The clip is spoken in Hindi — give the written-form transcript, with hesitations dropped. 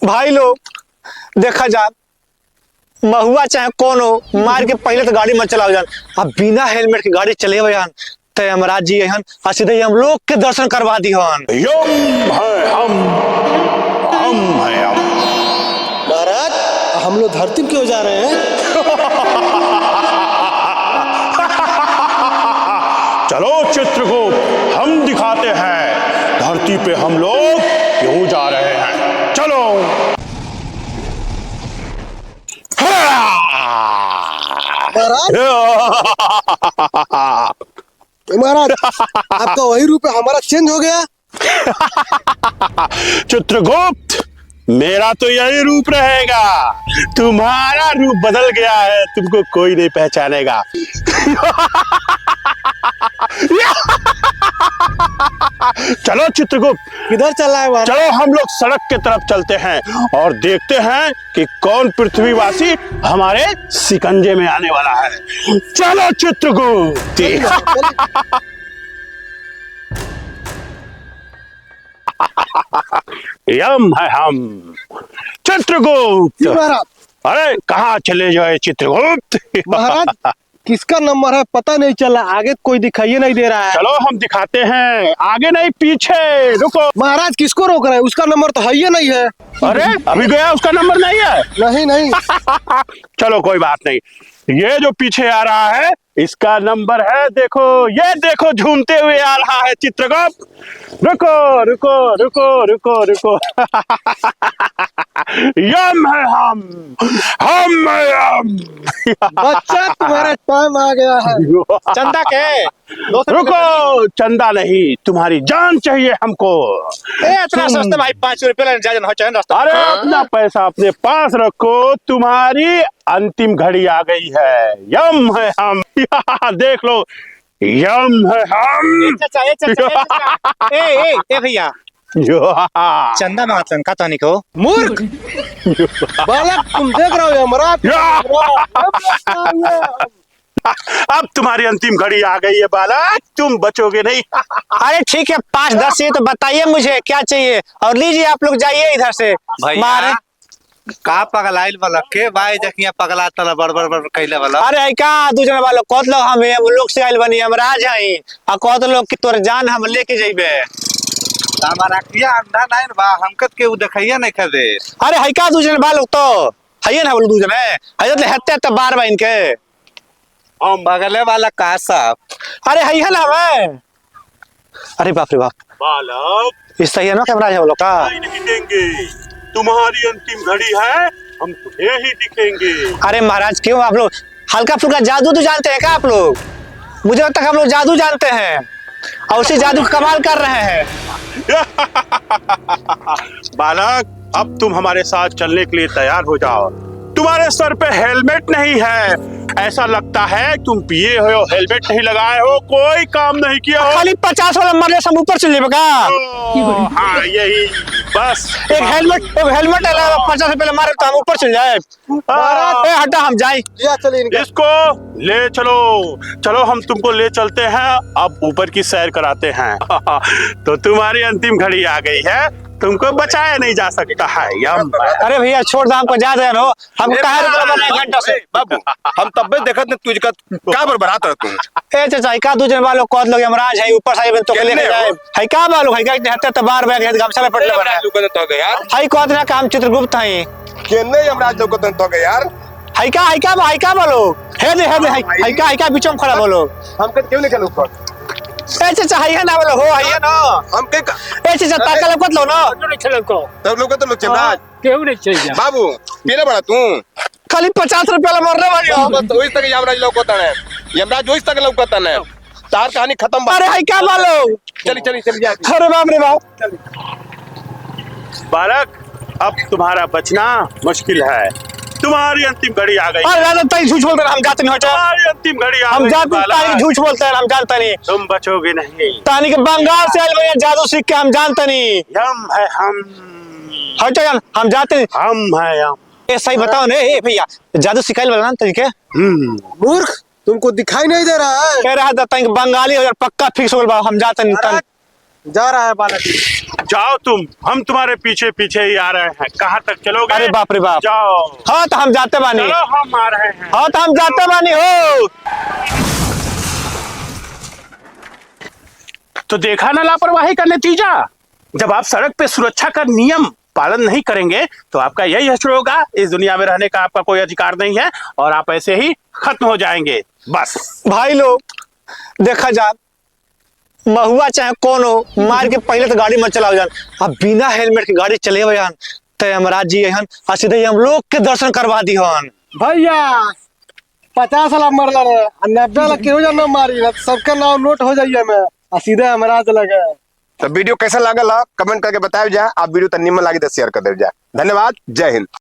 भाई लोग देखा जा, महुआ चाहे कौन हो, मार के पहले तो गाड़ी मत चलाओ जान। अब बिना हेलमेट के गाड़ी चले जान तो यमराज जी हन और सीधे हम लोग के दर्शन करवा दी हन। यम है हम है हम। महाराज हम लोग धरती में क्यों जा रहे हैं? चलो चित्रगुप्त हम दिखाते हैं धरती पे हम लोग क्यों जा रहे हैं। चलो। महाराज आपका वही रूप है, हमारा चेंज हो गया। चित्रगुप्त मेरा तो यही रूप रहेगा, तुम्हारा रूप बदल गया है, तुमको कोई नहीं पहचानेगा। चलो चित्रगुप्त, किधर चल रहा है महाराज? चलो हम लोग सड़क के तरफ चलते हैं और देखते हैं कि कौन पृथ्वीवासी हमारे शिकंजे में आने वाला है। चलो चित्रगुप्त। यम है हम चित्रगुप्त। महाराज अरे कहाँ चले जाए चित्रगुप्त? महाराज किसका नंबर है पता नहीं चला, आगे कोई दिखाई नहीं दे रहा है। चलो हम दिखाते हैं, आगे नहीं पीछे। रुको। महाराज किसको रोक रहे हैं? उसका नंबर तो है ही नहीं है। अरे अभी गया, उसका नंबर नहीं है। नहीं नहीं। चलो कोई बात नहीं, ये जो पीछे आ रहा है इसका नंबर है, देखो ये देखो झूमते हुए आ रहा है चित्रगुप्त। रुको रुको रुको रुको रुको। यम है हम है हम। बच्चा तुम्हारा टाइम आ गया है। चंदा के रुको, चंदा नहीं, तुम्हारी जान चाहिए हमको। इतना सस्ता भाई, 5 रुपए रास्ता। अरे अपना पैसा अपने पास रखो, तुम्हारी अंतिम घड़ी आ गई है। यम है हम। देख लो, यम है हम। ए भैया, चंदा मांगतन का तानी को मूर्ख बालक, तुम देख रहे हो यमराज। अब तुम्हारी अंतिम घड़ी आ गई है बालक, तुम बचोगे नहीं। अरे ठीक है, 5-10 चाहिए तो बताइए मुझे क्या चाहिए, और लीजिए आप लोग जाइए इधर से। मारे का पगलाइल वाला के भाई देखिए पगला तला बड़ कैले वाला। अरे का दूसरे वालों कौत लोग हमें वो लोग से आइल बनी यमराज हई आ कौत लोग की तोर जान हम लेके जइबे। हमारा किया अंधा नहीं बा, हमकत के उ देखैया नहीं खदे। अरे हई का दूसरे वालों तो हइए ना, बोल दूसरे हई तो हेते तो बार बा इनके हम बगले वाला का साहब। अरे हई है ना हमें। अरे बाप रे बाप, बालक इस सही है ना यमराज है वो लोग का। नहीं देंगे, तुम्हारी अंतिम घड़ी है, हम तुम्हें ही दिखेंगे। अरे महाराज क्यों आप लोग हल्का फुल्का जादू तो जानते हैं क्या आप लोग? मुझे लगता है हम लोग जादू जानते हैं और उसी जादू का कमाल कर रहे हैं। बालक अब तुम हमारे साथ चलने के लिए तैयार हो जाओ। तुम्हारे सर पे हेलमेट नहीं है, ऐसा लगता है तुम पिए हो, हेलमेट नहीं लगाए हो, कोई काम नहीं किया हो। खाली 50 वाला मरने से हम ऊपर चल जाएगा। हाँ यही बस। एक हेलमेट 50 रुपए मारे तो हम ऊपर चल जाए। ए हटा, हम जाए। इसको ले चलो, चलो हम तुमको ले चलते हैं, अब ऊपर की सैर कराते हैं। तो तुम्हारी अंतिम घड़ी आ गई है, तुमको बचाया नहीं जा सकता है। यम। अरे भैया छोड़ दो, हमको जा दे नो, हम कहा एक घंटा से बाबू हम तब भी देखत नहीं तुझका का बरबरात रह तू। ए चाचा का दूसरे वालों कौन लोग यमराज है ऊपर साइड में तो लेके जाए। हई का वालों हई का हत्ते तो बार बैग गमछा में पटले बना तो गए यार। हई कौन ना काम चित्रगुप्त हई केने यमराज लोग तो गए यार। हई का वालों हे दे हई का बीचों में खड़ा बोलो। हम क्यों नहीं चल ऊपर? ए चाचा हई है ना बोलो हो हई है ना। हम के ए चाचा ताकल को लो ना तब लोग तो लोग यमराज केहू नहीं चाहिए बाबू पीले बड़ा तू खाली 50 रुपए वाला मरने वाली हो। तो वही तक यमराज लोग होता है, यमराज वही तक लोग होता है। तार कहानी खत्म। अरे हई का वालों चली जा। अरे बाप रे बाप। बालक अब तुम्हारा बचना मुश्किल है, तुम्हारी अंतिम घड़ी आ गई। अरे राजा ताई झूठ बोलते हैं, हम जाते नहीं होता। तुम्हारी अंतिम घड़ी आ हम गई जाते तानी बालक। झूठ बोलते हैं, हम जानते नहीं। तुम बचोगे नहीं। तानी के बंगाल से आए भैया जादू सीख के हम जानते नहीं। यम है हम हटो जान, हम जाते नहीं। हम है हम। ए सही बताओ ने ए भैया, जादू सिखाइल वाला ना तरीके। मूर्ख तुमको दिखाई नहीं दे रहा है? कह रहा था तानी के बंगाली हो यार, पक्का फिक्स हो गया, हम जाते नहीं। जा रहा है बालक। जाओ तुम, हम तुम्हारे पीछे पीछे ही आ रहे हैं। कहाँ तक चलोगे? अरे बाप रे बाप। जाओ। हाँ तो हम जाते बानी। चलो हम आ रहे हैं। हाँ तो हम जाते बानी हो। तो देखा ना लापरवाही का नतीजा। जब आप सड़क पे सुरक्षा का नियम पालन नहीं करेंगे तो आपका यही हश्र होगा। इस दुनिया में रहने का आपका कोई अधिकार नहीं है और आप ऐसे ही खत्म हो जाएंगे बस। भाई लोग देखा जा, महुआ चाहे कौन हो, मार के पहले तो गाड़ी मत चलाओ जान। अब बिना हेलमेट के गाड़ी चले जान तो यमराज जी अहन और सीधे ही हम लोग के दर्शन करवा दी हन। भैया 50 लाख मरला रे, 90 लाख केहू जान मारी ना, सबका नाम नोट हो जाइए मैं और सीधे हमारा लगे। तो वीडियो कैसा लागल कमेंट करके बताया जाए। आप वीडियो तो निमन लागे तो शेयर कर दे जाए। धन्यवाद। जय हिंद।